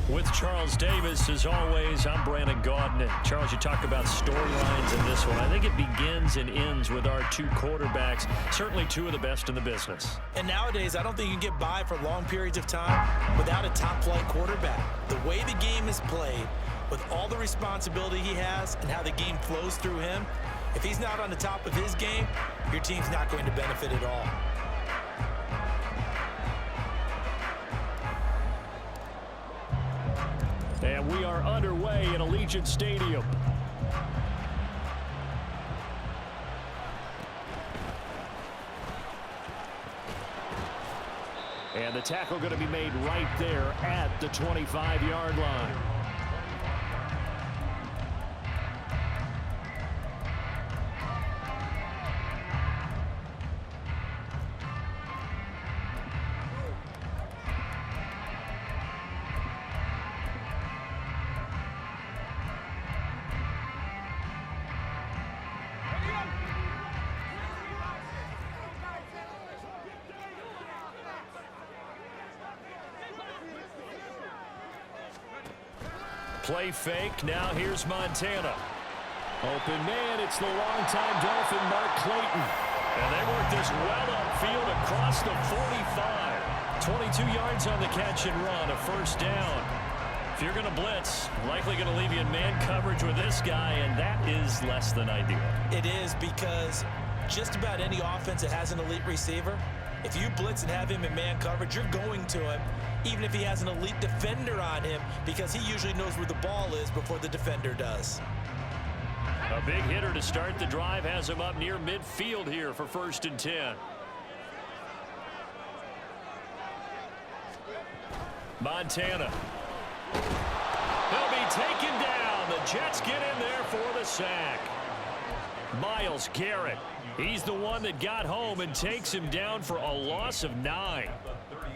With Charles Davis, as always, I'm Brandon Gaudin. And Charles, you talk about storylines in this one. I think it begins and ends with our two quarterbacks, certainly two of the best in the business. And nowadays, I don't think you can get by for long periods of time without a top-flight quarterback. The way the game is played, with all the responsibility he has and how the game flows through him, if he's not on the top of his game, your team's not going to benefit at all. And we are underway at Allegiant Stadium. And the tackle going to be made right there at the 25-yard line. Play fake. Now here's Montana. Open man. It's the longtime Dolphin, Mark Clayton. And they work this well upfield across the 45. 22 yards on the catch and run. A first down. If you're going to blitz, likely going to leave you in man coverage with this guy, and that is less than ideal. It is, because just about any offense that has an elite receiver, if you blitz and have him in man coverage, you're going to him, even if he has an elite defender on him, because he usually knows where the ball is before the defender does. A big hitter to start the drive has him up near midfield here for 1st and 10. Montana. He'll be taken down. The Jets get in there for the sack. Myles Garrett. He's the one that got home and takes him down for a loss of 9.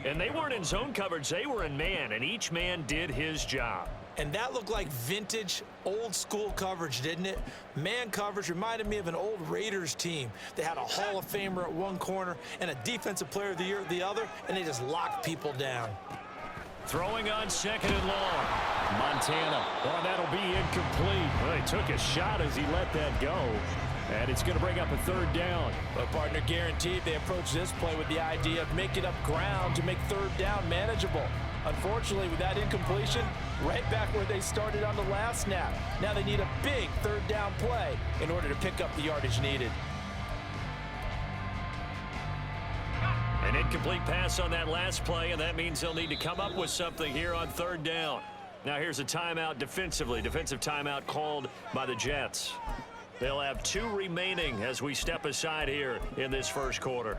And they weren't in zone coverage. They were in man, and each man did his job. And that looked like vintage, old-school coverage, didn't it? Man coverage reminded me of an old Raiders team. They had a Hall of Famer at one corner and a Defensive Player of the Year at the other, and they just locked people down. Throwing on 2nd and long. Montana. Oh, that'll be incomplete. Well, he took a shot as he let that go. And it's going to bring up a 3rd down. But partner, guaranteed they approach this play with the idea of making up ground to make 3rd down manageable. Unfortunately, with that incompletion, right back where they started on the last snap. Now they need a big 3rd down play in order to pick up the yardage needed. An incomplete pass on that last play, and that means they'll need to come up with something here on 3rd down. Now here's a timeout defensively. Defensive timeout called by the Jets. They'll have 2 remaining as we step aside here in this first quarter.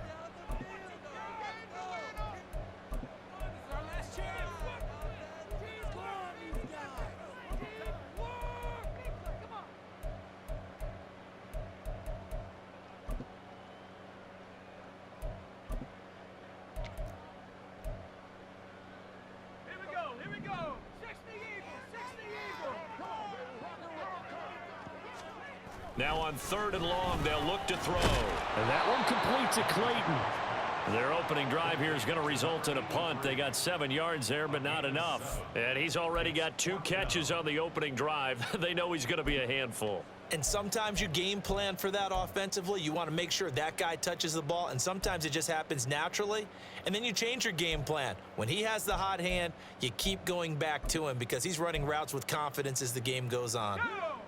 Now on 3rd and long, they'll look to throw. And that one complete to Clayton. Their opening drive here is going to result in a punt. They got 7 yards there, but not enough. And he's already got 2 catches on the opening drive. They know he's going to be a handful. And sometimes you game plan for that offensively. You want to make sure that guy touches the ball, and sometimes it just happens naturally. And then you change your game plan. When he has the hot hand, you keep going back to him because he's running routes with confidence as the game goes on.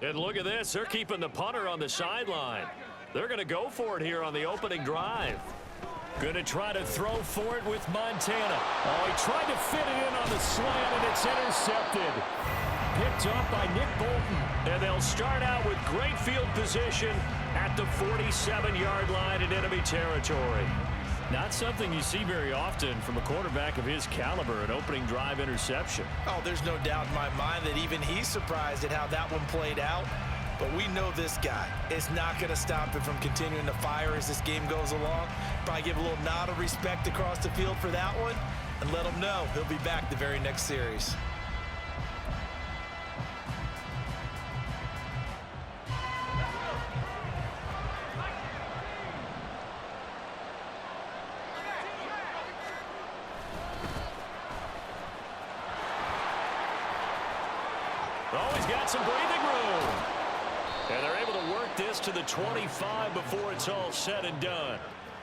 And look at this. They're keeping the punter on the sideline. They're going to go for it here on the opening drive. Going to try to throw for it with Montana. Oh, he tried to fit it in on the slant, and it's intercepted. Picked up by Nick Bolton. And they'll start out with great field position at the 47-yard line in enemy territory. Not something you see very often from a quarterback of his caliber, an opening drive interception. Oh, there's no doubt in my mind that even he's surprised at how that one played out. But we know this guy is not going to stop him from continuing to fire as this game goes along. Probably give a little nod of respect across the field for that one and let him know he'll be back the very next series. Oh, he's got some breathing room. And they're able to work this to the 25 before it's all said and done.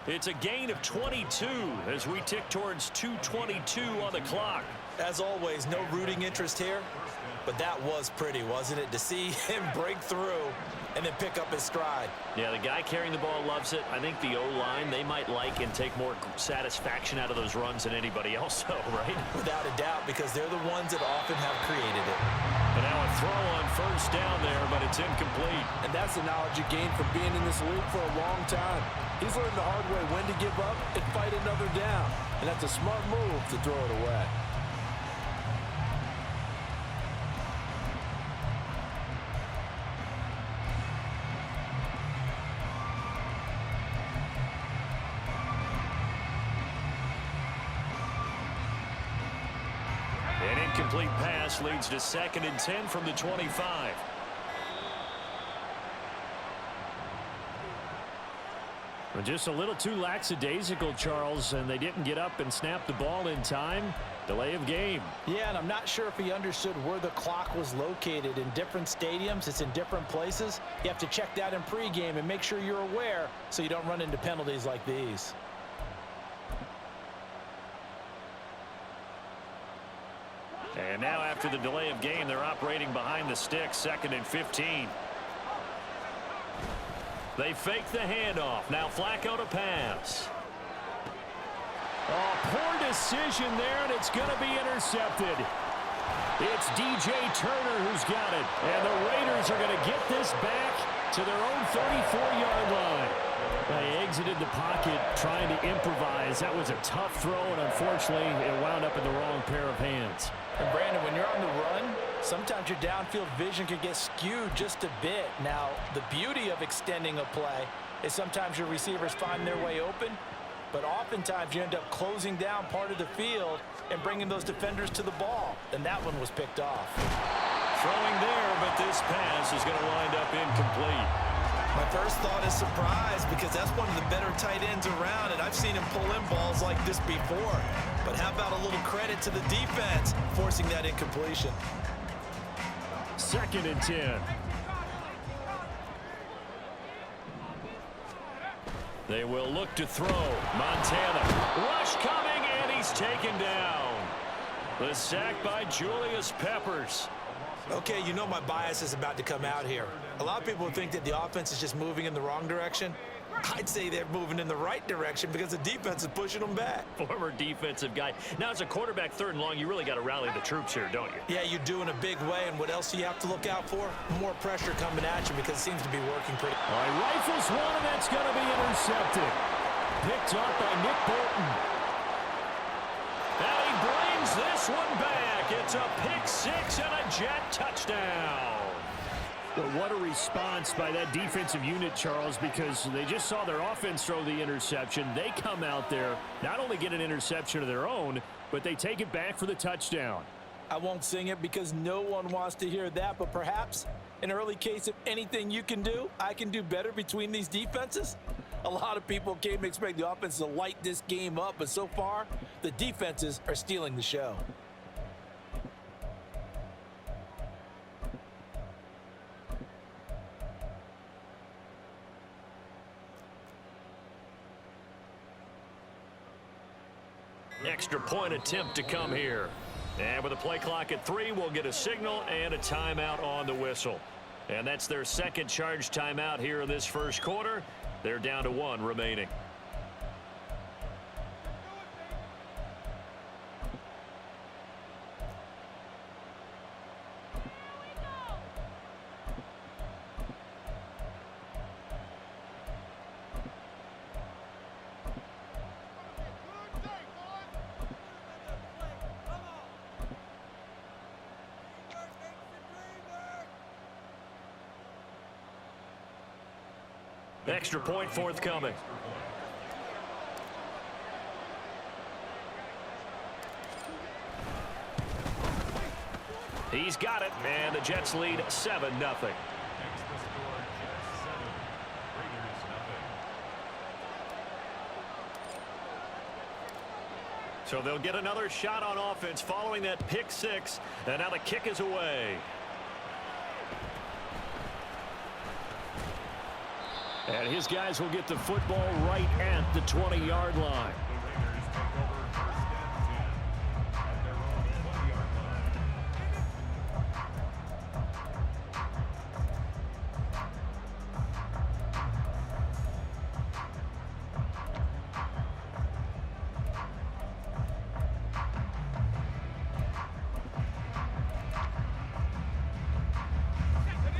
It's a gain of 22 as we tick towards 2:22 on the clock. As always, no rooting interest here, but that was pretty, wasn't it? To see him break through and then pick up his stride. Yeah, the guy carrying the ball loves it. I think the O-line, they might like and take more satisfaction out of those runs than anybody else, though, right? Without a doubt, because they're the ones that often have created it. And now a throw on first down there, but it's incomplete. And that's the knowledge you gain from being in this league for a long time. He's learned the hard way when to give up and fight another down. And that's a smart move to throw it away. An incomplete pass leads to 2nd and 10 from the 25. Well, just a little too lackadaisical, Charles, and they didn't get up and snap the ball in time. Delay of game. Yeah, and I'm not sure if he understood where the clock was located. In different stadiums, it's in different places. You have to check that in pregame and make sure you're aware so you don't run into penalties like these. And now after the delay of game, they're operating behind the sticks, 2nd and 15. They fake the handoff. Now Flacco to pass. Oh, poor decision there, and it's going to be intercepted. It's DJ Turner who's got it. And the Raiders are going to get this back to their own 34-yard line. They exited the pocket trying to improvise. That was a tough throw, and unfortunately, it wound up in the wrong pair of hands. And Brandon, when you're on the run, sometimes your downfield vision can get skewed just a bit. Now, the beauty of extending a play is sometimes your receivers find their way open, but oftentimes you end up closing down part of the field and bringing those defenders to the ball. And that one was picked off. Throwing there, but this pass is going to wind up incomplete. My first thought is surprise because that's one of the better tight ends around, and I've seen him pull in balls like this before. But how about a little credit to the defense forcing that incompletion? 2nd and 10. They will look to throw. Montana. Rush coming, and he's taken down. The sack by Julius Peppers. Okay, you know my bias is about to come out here. A lot of people think that the offense is just moving in the wrong direction. I'd say they're moving in the right direction because the defense is pushing them back. Former defensive guy. Now, as a quarterback 3rd and long, you really got to rally the troops here, don't you? Yeah, you do in a big way, and what else do you have to look out for? More pressure coming at you because it seems to be working pretty. All right, rifles one, and that's going to be intercepted. Picked up by Nick Bolton. And he brings this one back. It's a pick 6 and a Jet touchdown. Well, what a response by that defensive unit, Charles, because they just saw their offense throw the interception. They come out there, not only get an interception of their own, but they take it back for the touchdown. I won't sing it because no one wants to hear that, but perhaps an early case of anything you can do, I can do better between these defenses. A lot of people came to expect the offense to light this game up, but so far, the defenses are stealing the show. Extra point attempt to come here. And with a play clock at 3, we'll get a signal and a timeout on the whistle. And that's their 2nd charge timeout here in this 1st quarter. They're down to 1 remaining. Extra point forthcoming. He's got it, and the Jets lead 7-0. So they'll get another shot on offense following that pick 6, and now the kick is away. And his guys will get the football right at the 20-yard line.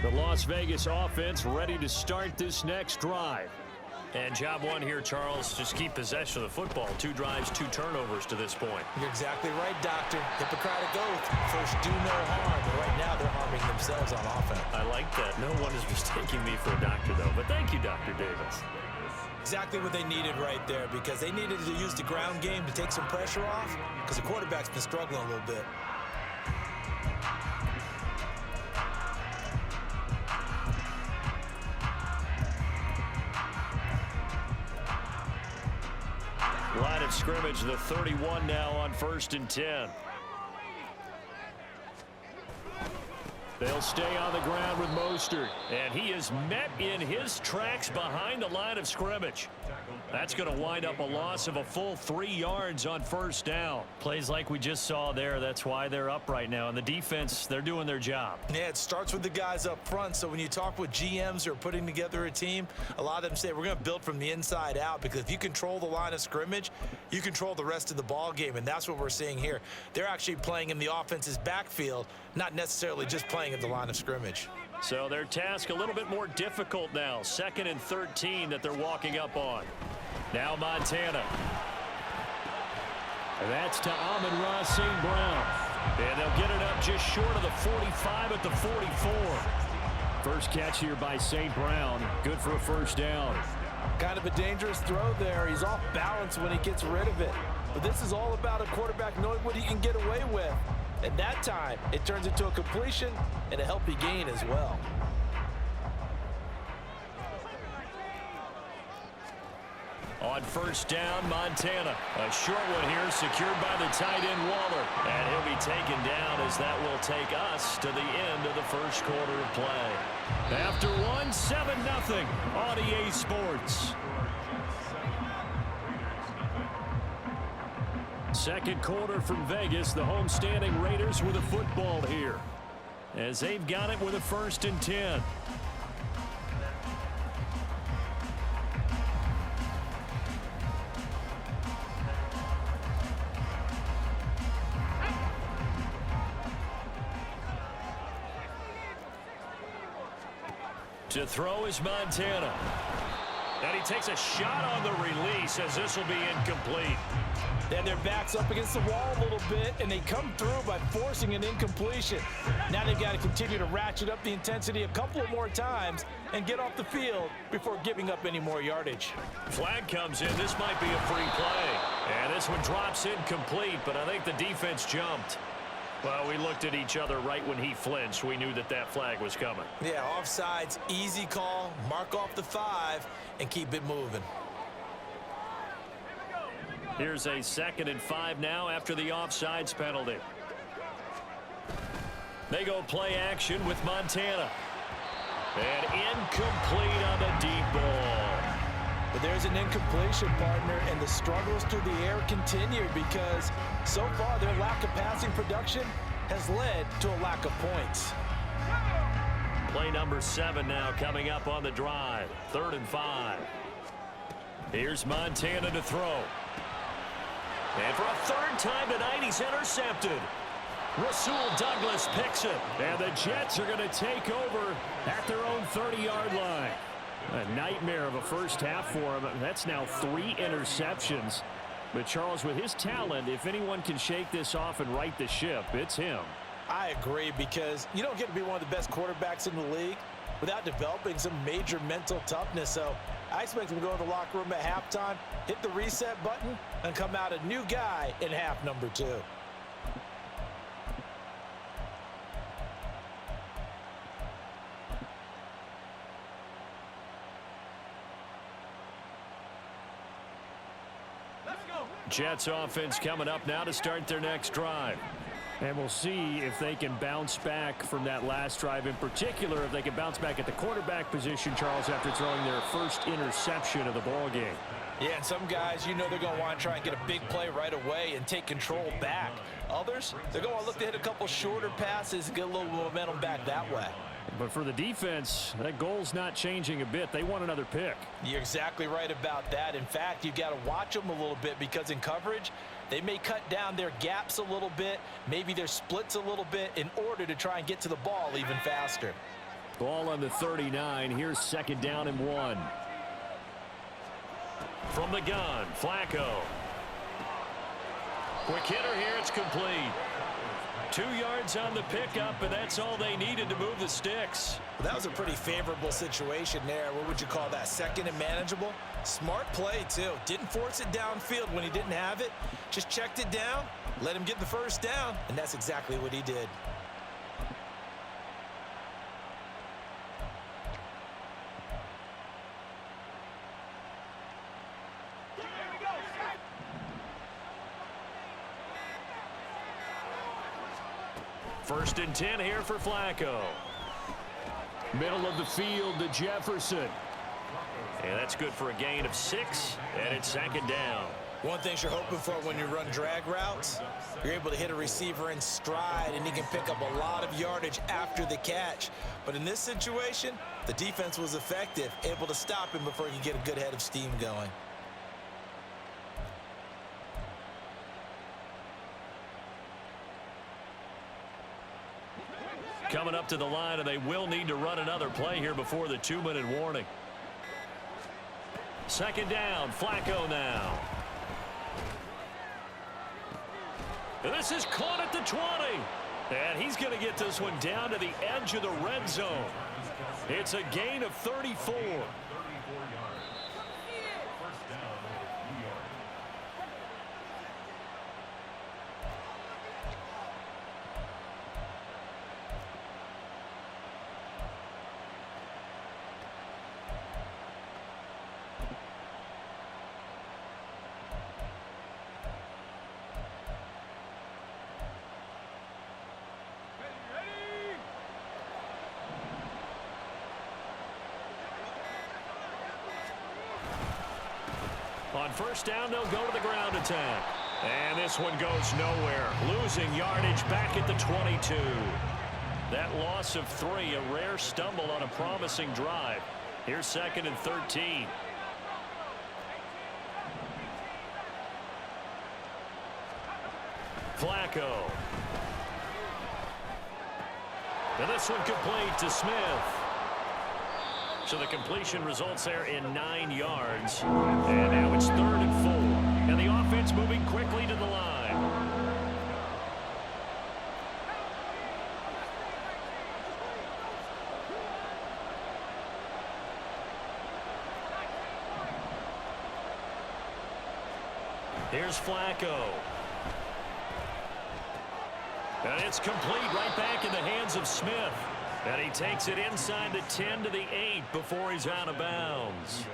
The Las Vegas offense ready to start this next drive. And job one here, Charles, just keep possession of the football. 2 drives, 2 turnovers to this point. You're exactly right, Doctor. Hippocratic oath. First, do no harm. But right now, they're harming themselves on offense. I like that. No one is mistaking me for a doctor, though. But thank you, Dr. Davis. Exactly what they needed right there, because they needed to use the ground game to take some pressure off, because the quarterback's been struggling a little bit. Line of scrimmage, the 31 now on 1st and 10. They'll stay on the ground with Mostert. And he is met in his tracks behind the line of scrimmage. That's going to wind up a loss of a full 3 yards on 1st down. Plays like we just saw there. That's why they're up right now. And the defense, they're doing their job. Yeah, it starts with the guys up front. So when you talk with GMs who are putting together a team, a lot of them say we're going to build from the inside out, because if you control the line of scrimmage, you control the rest of the ball game. And that's what we're seeing here. They're actually playing in the offense's backfield, not necessarily just playing at the line of scrimmage. So their task a little bit more difficult now. 2nd and 13 that they're walking up on. Now Montana. And that's to Amon-Ra St. Brown. And they'll get it up just short of the 45 at the 44. First catch here by St. Brown. Good for a 1st down. Kind of a dangerous throw there. He's off balance when he gets rid of it. But this is all about a quarterback knowing what he can get away with. At that time, it turns into a completion and a healthy gain as well. On 1st down, Montana. A short one here, secured by the tight end Waller. And he'll be taken down, as that will take us to the end of the 1st quarter of play. After one, 7-0 on EA Sports. 2nd quarter from Vegas. The homestanding Raiders with a football here, as they've got it with a 1st and 10. To throw is Montana. And he takes a shot on the release, as this will be incomplete. And their back's up against the wall a little bit, and they come through by forcing an incompletion. Now they've got to continue to ratchet up the intensity a couple of more times and get off the field before giving up any more yardage. Flag comes in. This might be a free play. And this one drops incomplete, but I think the defense jumped. Well, we looked at each other right when he flinched. We knew that that flag was coming. Yeah, offsides, easy call. Mark off the 5 and keep it moving. Here's a 2nd and 5 now after the offsides penalty. They go play action with Montana. And incomplete on the deep ball. But there's an incompletion, partner, and the struggles through the air continue, because so far their lack of passing production has led to a lack of points. Play number 7 now coming up on the drive. 3rd and 5. Here's Montana to throw. And for a 3rd time tonight, he's intercepted. Rasul Douglas picks it. And the Jets are going to take over at their own 30-yard line. A nightmare of a first half for him. That's now 3 interceptions. But Charles, with his talent, if anyone can shake this off and right the ship, it's him. I agree, because you don't get to be one of the best quarterbacks in the league without developing some major mental toughness. So I expect him to go in the locker room at halftime, hit the reset button, and come out a new guy in half number 2. Jets offense coming up now to start their next drive. And we'll see if they can bounce back from that last drive, in particular if they can bounce back at the quarterback position, Charles, after throwing their first interception of the ball game. Yeah, and some guys, you know they're going to want to try and get a big play right away and take control back. Others, they're going to want to look to hit a couple shorter passes and get a little momentum back that way. But for the defense, that goal's not changing a bit. They want another pick. You're exactly right about that. In fact, you've got to watch them a little bit because in coverage, they may cut down their gaps a little bit, maybe their splits a little bit in order to try and get to the ball even faster. Ball on the 39. Here's 2nd down and 1. From the gun, Flacco. Quick hitter here, it's complete. 2 yards on the pickup, and that's all they needed to move the sticks. Well, that was a pretty favorable situation there. What would you call that? 2nd and manageable? Smart play, too. Didn't force it downfield when he didn't have it. Just checked it down, let him get the first down, and that's exactly what he did. First and 10 here for Flacco. Middle of the field to Jefferson. And that's good for a gain of 6, and it's 2nd down. One thing you're hoping for when you run drag routes, you're able to hit a receiver in stride, and he can pick up a lot of yardage after the catch. But in this situation, the defense was effective, able to stop him before he could get a good head of steam going. Coming up to the line, and they will need to run another play here before the 2-minute warning. 2nd down, Flacco now. And this is caught at the 20. And he's going to get this one down to the edge of the red zone. It's a gain of 34. On 1st down, they'll go to the ground attack. And this one goes nowhere. Losing yardage back at the 22. That loss of 3, a rare stumble on a promising drive. Here's 2nd and 13. Flacco. And this one complete to Smith. So the completion results there in 9 yards. And now it's 3rd and 4. And the offense moving quickly to the line. Here's Flacco. And it's complete right back in the hands of Smith. And he takes it inside the 10 to the 8 before he's out of bounds.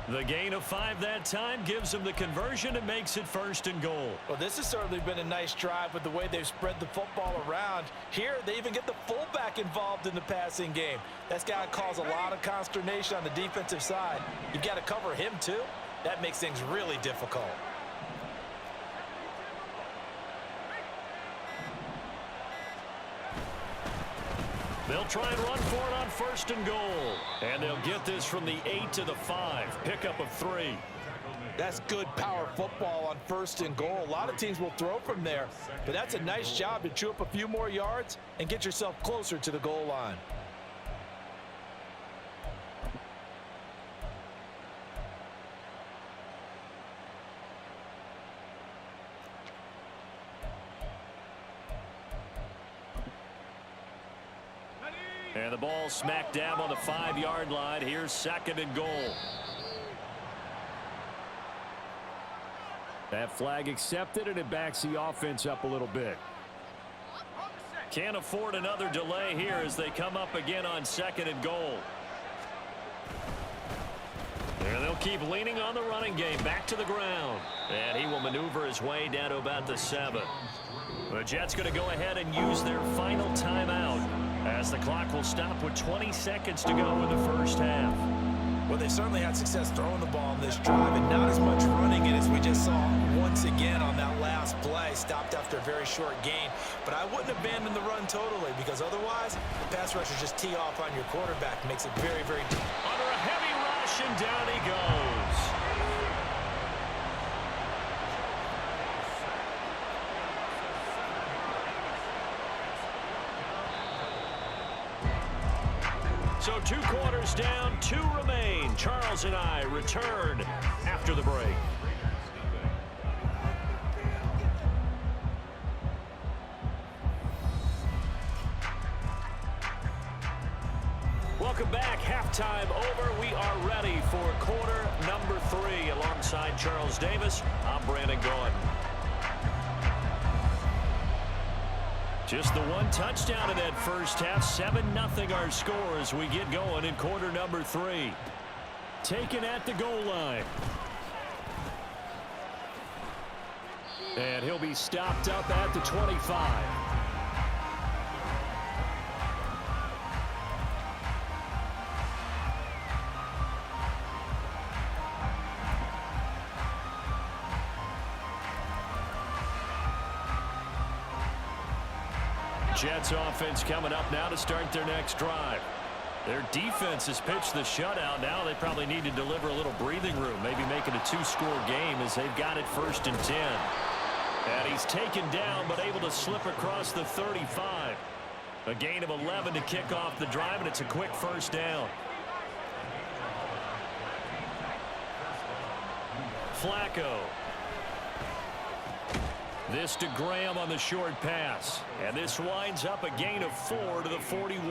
The gain of 5 that time gives him the conversion and makes it 1st and goal. Well, this has certainly been a nice drive with the way they've spread the football around. Here, they even get the fullback involved in the passing game. That's got to cause a lot of consternation on the defensive side. You've got to cover him, too. That makes things really difficult. They'll try and run for it on 1st and goal. And they'll get this from the 8 to the 5. Pickup of 3. That's good power football on 1st and goal. A lot of teams will throw from there, but that's a nice job to chew up a few more yards and get yourself closer to the goal line. And the ball smack dab on the 5-yard line. Here's 2nd and goal. That flag accepted, and it backs the offense up a little bit. Can't afford another delay here as they come up again on 2nd and goal. And they'll keep leaning on the running game back to the ground. And he will maneuver his way down to about the 7. The Jets going to go ahead and use their final timeout as the clock will stop with 20 seconds to go in the first half. Well, they certainly had success throwing the ball on this drive, and not as much running it as we just saw once again on that last play. Stopped after a very short gain. But I wouldn't abandon the run totally, because otherwise, the pass rushers just tee off on your quarterback. Makes it very, very deep. Under a heavy rush, and down he goes. So 2 quarters down, 2 remain. Charles and I return after the break. Welcome back. Halftime over. We are ready for quarter number 3. Alongside Charles Davis, I'm Brandon Gaudin. Just the 1 touchdown in that first half. 7-0 our score as we get going in quarter number 3. Taken at the goal line. And he'll be stopped up at the 25. Jets offense coming up now to start their next drive. Their defense has pitched the shutout. Now they probably need to deliver a little breathing room, maybe make it a 2-score game as they've got it 1st and 10. And he's taken down but able to slip across the 35. A gain of 11 to kick off the drive, and it's a quick first down. Flacco. This to Graham on the short pass. And this winds up a gain of 4 to the 41.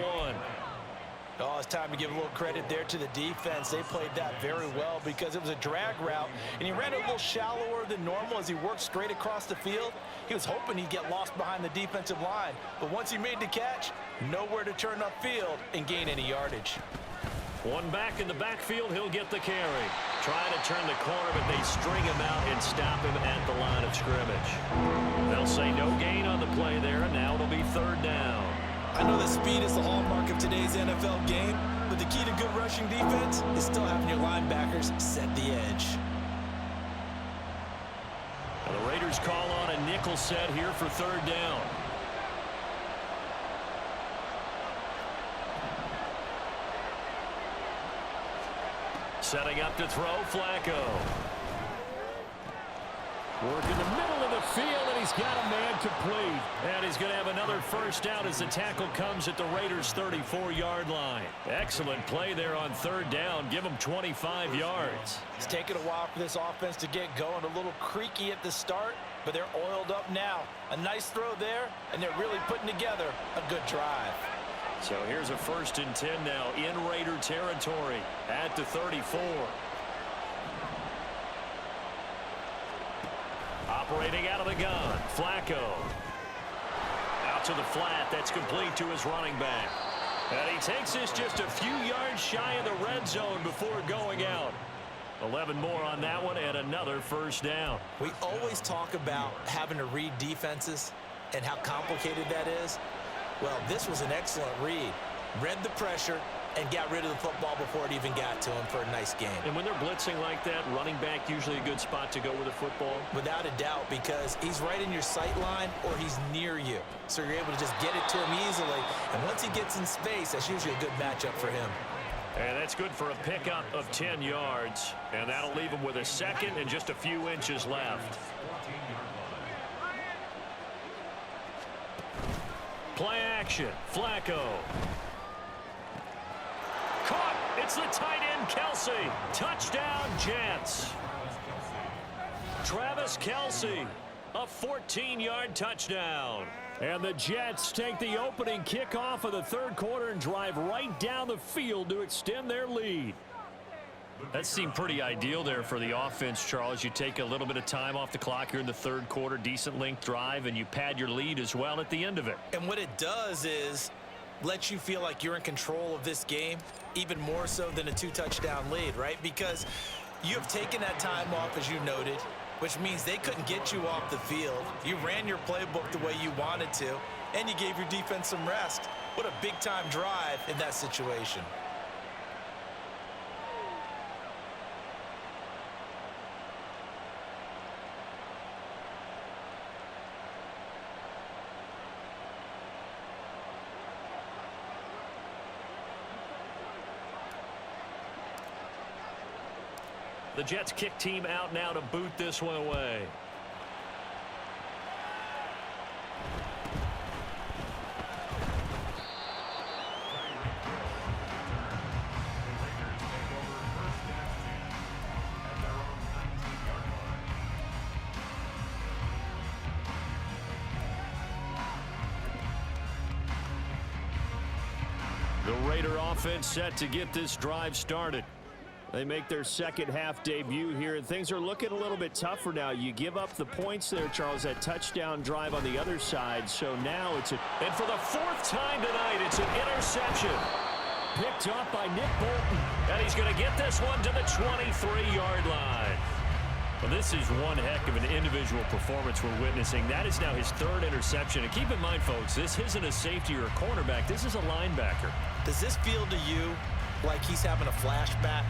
Oh, it's time to give a little credit there to the defense. They played that very well because it was a drag route, and he ran a little shallower than normal as he worked straight across the field. He was hoping he'd get lost behind the defensive line. But once he made the catch, nowhere to turn upfield and gain any yardage. 1 back in the backfield, he'll get the carry. Trying to turn the corner, but they string him out and stop him at the line of scrimmage. They'll say no gain on the play there, and now it'll be 3rd down. I know that speed is the hallmark of today's NFL game, but the key to good rushing defense is still having your linebackers set the edge. Now the Raiders call on a nickel set here for 3rd down. Setting up to throw, Flacco. Work in the middle of the field, and he's got a man complete. And he's going to have another first down as the tackle comes at the Raiders' 34-yard line. Excellent play there on 3rd down. Give him 25 yards. It's taken a while for this offense to get going. A little creaky at the start, but they're oiled up now. A nice throw there, and they're really putting together a good drive. So here's a 1st and 10 now in Raider territory at the 34. Operating out of the gun, Flacco. Out to the flat, that's complete to his running back. And he takes this just a few yards shy of the red zone before going out. 11 more on that one and another first down. We always talk about having to read defenses and how complicated that is. Well, this was an excellent read. Read the pressure and got rid of the football before it even got to him for a nice game. And when they're blitzing like that, running back usually a good spot to go with the football? Without a doubt, because he's right in your sight line or he's near you. So you're able to just get it to him easily. And once he gets in space, that's usually a good matchup for him. And that's good for a pickup of 10 yards. And that'll leave him with a 2nd and just a few inches left. Play action. Flacco. Caught. It's the tight end, Kelsey. Touchdown, Jets. Travis Kelsey. A 14-yard touchdown. And the Jets take the opening kickoff of the 3rd quarter and drive right down the field to extend their lead. That seemed pretty ideal there for the offense, Charles. You take a little bit of time off the clock here in the 3rd quarter, decent length drive, and you pad your lead as well at the end of it. And what it does is let you feel like you're in control of this game, even more so than a 2-touchdown lead, right? Because you have taken that time off, as you noted. which means they couldn't get you off the field. You ran your playbook the way you wanted to, and you gave your defense some rest. What a big-time drive in that situation. The Jets kick team out now to boot this one away. The Raider offense set to get this drive started. They make their second half debut here, and things are looking a little bit tougher now. You give up the points there, Charles, that touchdown drive on the other side. So now it's And for the fourth time tonight, it's an interception. Picked up by Nick Bolton. And he's going to get this one to the 23-yard line. Well, this is one heck of an individual performance we're witnessing. That is now his third interception. And keep in mind, folks, this isn't a safety or a cornerback. This is a linebacker. Does this feel to you like he's having a flashback?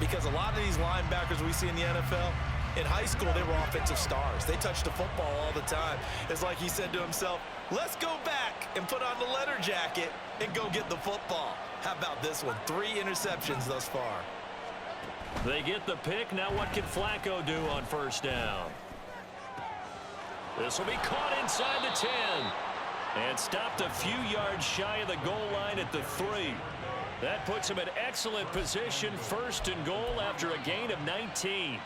Because a lot of these linebackers we see in the NFL, in high school, they were offensive stars. They touched the football all the time. It's like he said to himself, let's go back and put on the letter jacket and go get the football. How about this one? 3 interceptions thus far. They get the pick. Now what can Flacco do on first down? This will be caught inside the 10. And stopped a few yards shy of the goal line at the 3. That puts him in excellent position, first and goal after a gain of 19.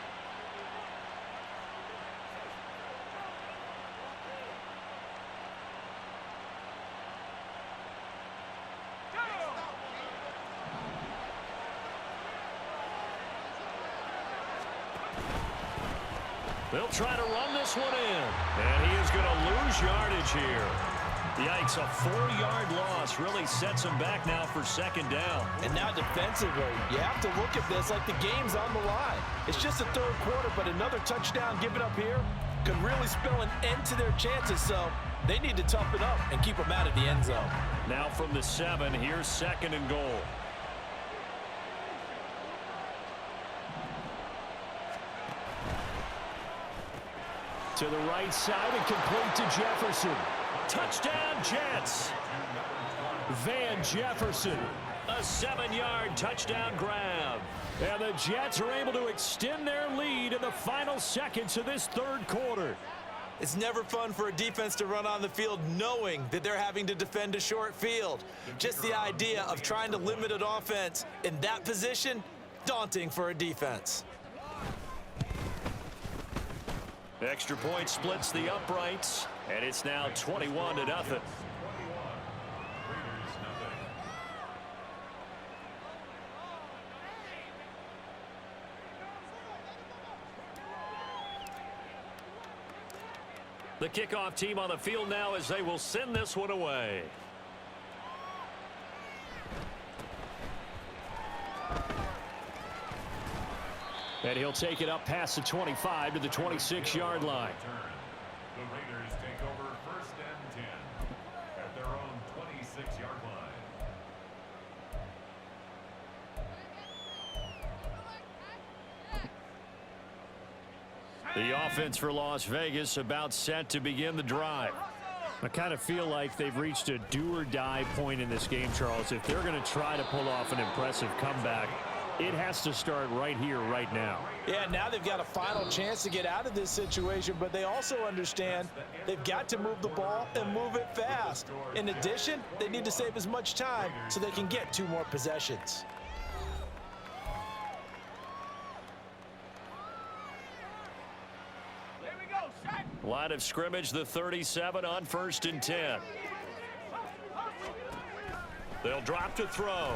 They'll try to run this one in. And he is going to lose yardage here. Yikes, a 4-yard loss really sets him back now for second down. And now defensively, you have to look at this like the game's on the line. It's just the third quarter, but another touchdown given up here could really spell an end to their chances. So they need to tough it up and keep them out of the end zone. Now from the 7, here's second and goal. To the right side and complete to Jefferson. Touchdown, Jets. Van Jefferson. A 7-yard touchdown grab. And the Jets are able to extend their lead in the final seconds of this third quarter. It's never fun for a defense to run on the field knowing that they're having to defend a short field. Just the idea of trying to limit an offense in that position, daunting for a defense. Extra point splits the uprights, and it's now 21-0. The kickoff team on the field now as they will send this one away. And he'll take it up past the 25 to the 26-yard line. The Raiders take over first and 10 at their own 26-yard line. The offense for Las Vegas about set to begin the drive. I kind of feel like they've reached a do-or-die point in this game, Charles. If they're going to try to pull off an impressive comeback, it has to start right here, right now. Yeah, now they've got a final chance to get out of this situation, but they also understand they've got to move the ball and move it fast. In addition, they need to save as much time so they can get 2 more possessions. Line of scrimmage, the 37 on first and 10. They'll drop to throw.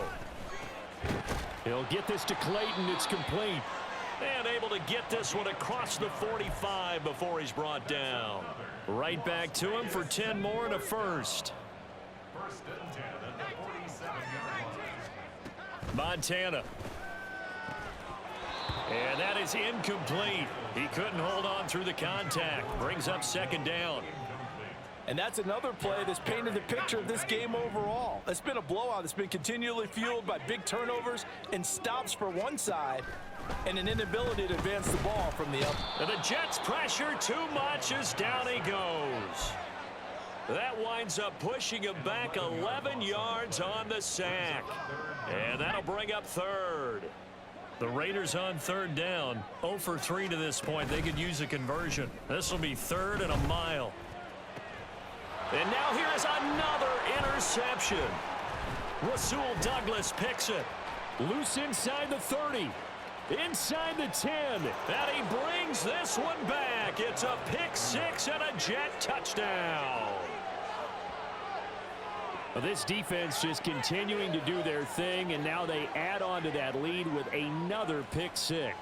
He'll get this to Clayton. It's complete. And able to get this one across the 45 before he's brought down. Right back to him for 10 more and a first. First and 10 at the 47-yard line. Montana. And that is incomplete. He couldn't hold on through the contact. Brings up second down. And that's another play that's painted the picture of this game overall. It's been a blowout. It's been continually fueled by big turnovers and stops for one side and an inability to advance the ball from the other. And the Jets pressure too much as down he goes. That winds up pushing him back 11 yards on the sack. And that'll bring up third. The Raiders on third down. 0 for 3 to this point. They could use a conversion. This will be third and a mile. And now here is another interception. Rasul Douglas picks it. Loose inside the 30. Inside the 10. And he brings this one back. It's a pick six and a Jet touchdown. Well, this defense just continuing to do their thing, and now they add on to that lead with another pick six.